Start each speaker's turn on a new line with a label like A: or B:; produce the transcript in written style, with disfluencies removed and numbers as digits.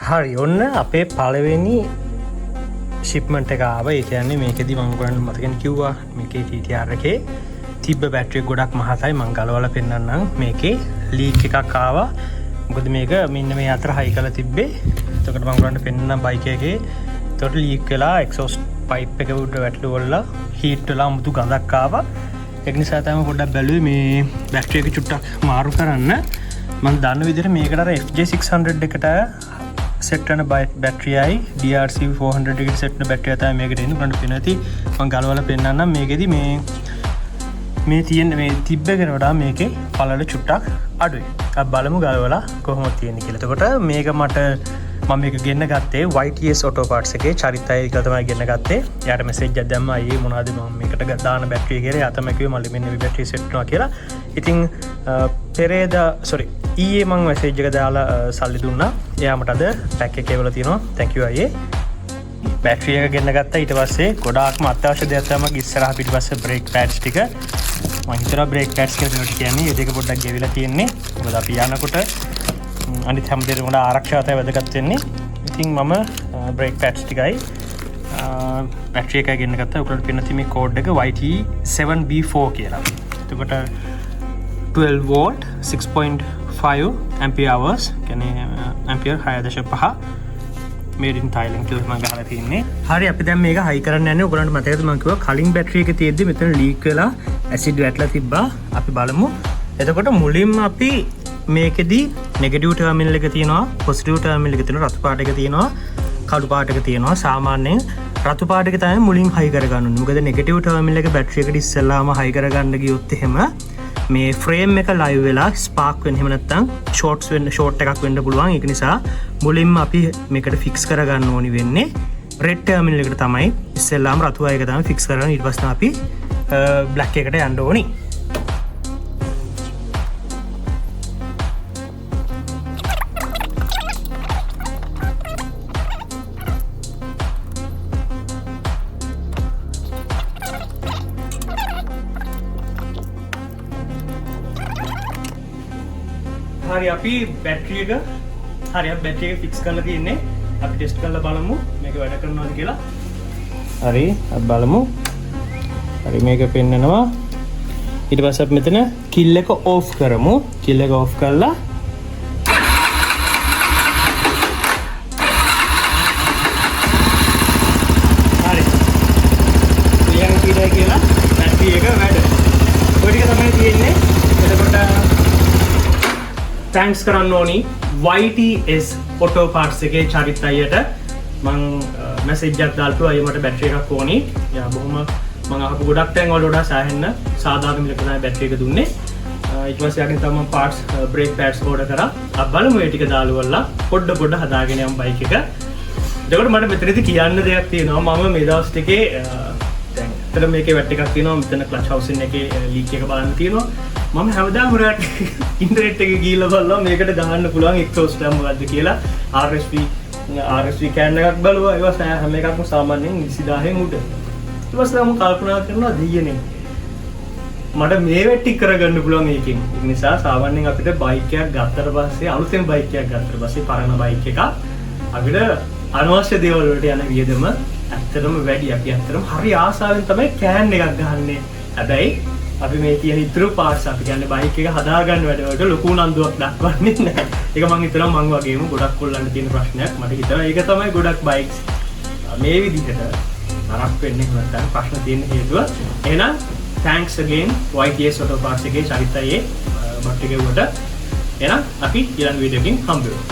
A: හරි ඔන්න අපේ පළවෙනි ශිප්මන්ට් එක ආව. ඒ කියන්නේ මේකෙදි මම ඔයගොල්ලන්ට මතකෙන් කිව්වා මේකේ TTR එකේ තිබ්බ බැටරි ගොඩක් මහතයි. මම ගලවලා පෙන්නන්නම්. මේකේ ලීක් එකක් ආවා. මොකද මේක මෙන්න මේ අතර හයි කරලා තිබ්බේ. එතකොට මම ඔයගොල්ලන්ට පෙන්නන්නම් බයික් එකේ. එතකොට ලීක් වෙලා එක්සෝස්ට් පයිප් එක උඩ වැටලුවලා හීට් වෙලා මුතු ගඳක් ආවා. ඒක නිසා තමයි පොඩ්ඩක් බැලුවේ මේ බැටරි එක චුට්ටක් මාරු කරන්න. මම දන්න විදිහට මේකට අර FJ600 එකට සෙට් වෙන බැටරියයි DRC 400 එකට සෙට් වෙන බැටරිය තමයි මේකට එන්නේ. උනට පෙනති මම ගලවලා පෙන්නන්නම්. මේකෙදි මේ තියෙන මේ තිබ්බ එකට වඩා මේකේ පළල චුට්ටක් අඩුයි. අපි බලමු ගලවලා කොහොමද තියෙන්නේ කියලා. එතකොට මේක මම මේක ගෙන්න ගත්තේ YTS Auto Parts එකේ චරිතය කියලා තමයි ගෙන්න ගත්තේ. එයාට මැසේජ් එකක් දැම්මා අයියේ මොනවද මම මේකට දාන බැටරිය කියලා. එයා තමයි කිව්වේ මල්ලි මෙන්න මේ බැටරිය සෙට් වෙනවා කියලා. ඉතින් ඊයේ මම මැසේජ් එක දාලා සල්ලි දුන්නා. එයා මට අද පැක් එකේ වල තියෙනවා. thank you අයියේ. බැටරිය එක ගෙන්න ගත්තා. ඊට පස්සේ ගොඩාක්ම අත්‍යවශ්‍ය දෙයක් තමයි ඉස්සරහ පිටිපස්සේ බ්‍රේක් පැඩ්ස් ටික. මම හිතනවා බ්‍රේක් පැඩ්ස් කියලා කියන්නේ මේ දෙක පොඩ්ඩක් ගෙවිලා තියෙන්නේ. මොකද අපි යනකොට අනිත් හැම දෙයකම ආරක්ෂාවතයි වැදගත් වෙන්නේ. ඉතින් මම බ්‍රේක් පැඩ්ස් ටිකයි බැටරි එකයි ගෙන්න ගත්තා. ඔයගොල්ලන්ට පෙන්නන මේ කෝඩ් එක YT7B4 කියලා. එතකොට 12 volt 6.5 ampere hours කියන්නේ ampere 6.5 made in Thailand කියලා මම ගහලා තින්නේ. හරි අපි දැන් මේක හයි කරන්න යන්නේ. ඔයගොල්ලන්ට මතකද මම කිව්වා කලින් බැටරි එකේ තියෙද්දි මෙතන ලීක් වෙලා ඇසිඩ් වැටලා තිබ්බා. අපි බලමු. එතකොට මුලින්ම අපි මේකෙදි නෙගටිව් ටර්මිනල් එක තියෙනවා, පොසිටිව් ටර්මිනල් එක තියෙනවා, රතු පාට එක තියෙනවා, කළු පාට එක තියෙනවා. සාමාන්‍යයෙන් රතු පාට එක තමයි මුලින් හයි කරගන්න ඕනේ. මොකද නෙගටිව් ටර්මිනල් එක බැටරි එකට ඉස්සෙල්ලාම හයි කරගන්න ගියොත් එහෙම මේ ෆ්‍රේම් එක ලයිව් වෙලා ස්පාර්ක් වෙන්න එහෙම නැත්නම් ෂෝට් එකක් වෙන්න පුළුවන්. ඒක නිසා මුලින්ම අපි මේකට ෆික්ස් කරගන්න ඕනි වෙන්නේ රෙඩ් ටර්මිනල් එකට තමයි. ඉස්සෙල්ලාම රතු අය එක තමයි ෆික්ස් කරගන්න. ඊට පස්සේ අපි බ්ලැක් එකට යන්න ඕනි. හරි අපි බැටරි එක ෆික්ස් කරලා තියෙන්නේ. අපි ටෙස්ට් කරලා බලමු මේක වැඩ කරනවද කියලා. හරි අපි බලමු. හරි මේක පෙන්නනවා. ඊට පස්සේ අපි මෙතන කිල් එක ඕෆ් කරමු. කිල් එක ඕෆ් කරලා හරි ක්ලියර් කියලා බැටරි එක වැඩ. ඔය ටික තමයි තියෙන්නේ. එතකොට තැන්ක්ස් කරන්න ඕනි YTS Auto Parts එකේ චරිත අයියට. මං මැසේජ් එකක් දාලා අයිය මට බැටරි එකක් ඕනි. යා බොහොම මං අහපු ගොඩක් තැන් වල වඩා සෑහෙන්න සාදාන මිලක තමයි බැටරි එක දුන්නේ. ඊට පස්සේ යකින් තමයි මම පාර්ට්ස් බ්‍රේක් පැඩ්ස් ඕඩර් කරා. අපි බලමු ඒ ටික දාලා පොඩ හදාගෙන යමු බයික් එක. එතකොට මට මෙතනදී කියන්න දෙයක් තියෙනවා. මම මේ දවස් ටිකේ දැන් අතන මේකේ වැට් එකක් තියෙනවා. මෙතන ක්ලච් හවුසින් එකේ ලීක් එක බලන්න තියෙනවා. මම හැමදාම රාත් ඉන්ටර්නෙට් එකේ ගිහලා බලනවා මේකට දාන්න පුළුවන් එක්සෝස්ට් එක මොකද්ද කියලා. RSV කෑන් එකක් බලුවා. ඒවා හැම එකක්ම සාමාන්‍යයෙන් 20000න් උඩ. ඊට පස්සේ මම කල්පනා කරනවා දෙයියනේ මට මේ වැටි කරගන්න පුළුවන් ඒකෙන්. ඒ නිසා සාමාන්‍යයෙන් අපිට බයික් එකක් ගත්තට පස්සේ අලුතෙන් බයික් එකක් ගත්තට පස්සේ පරණ බයික් එකක් අපිට අනවශ්‍ය දේවල් වලට යන වියදම ඇත්තටම වැඩි. අපි ඇත්තටම හරි ආසාවෙන් තමයි කෑන් එකක් ගහන්නේ. හැබැයි අපි මේ තියෙන ඉතුරු පාර්ට්ස් අපි කියන්නේ බයික් එක හදාගන්න වැඩවලට ලොකු උනන්දුවක් දක්වන්නේ නැහැ. ඒක මම හිතනවා මං වගේම ගොඩක් කොල්ලන්ට තියෙන ප්‍රශ්නයක්. මට හිතනවා ඒක තමයි ගොඩක් බයික්ස් මේ විදිහට නරක වෙන්නේ නැත්නම් ප්‍රශ්න තියෙන හේතුව. එහෙනම් thanks again YTS Auto Parts එකේ චරිතයේ බට් එකේ උඩ. එහෙනම් අපි ඊළඟ වීඩියෝ එකකින් හම්බ වෙමු.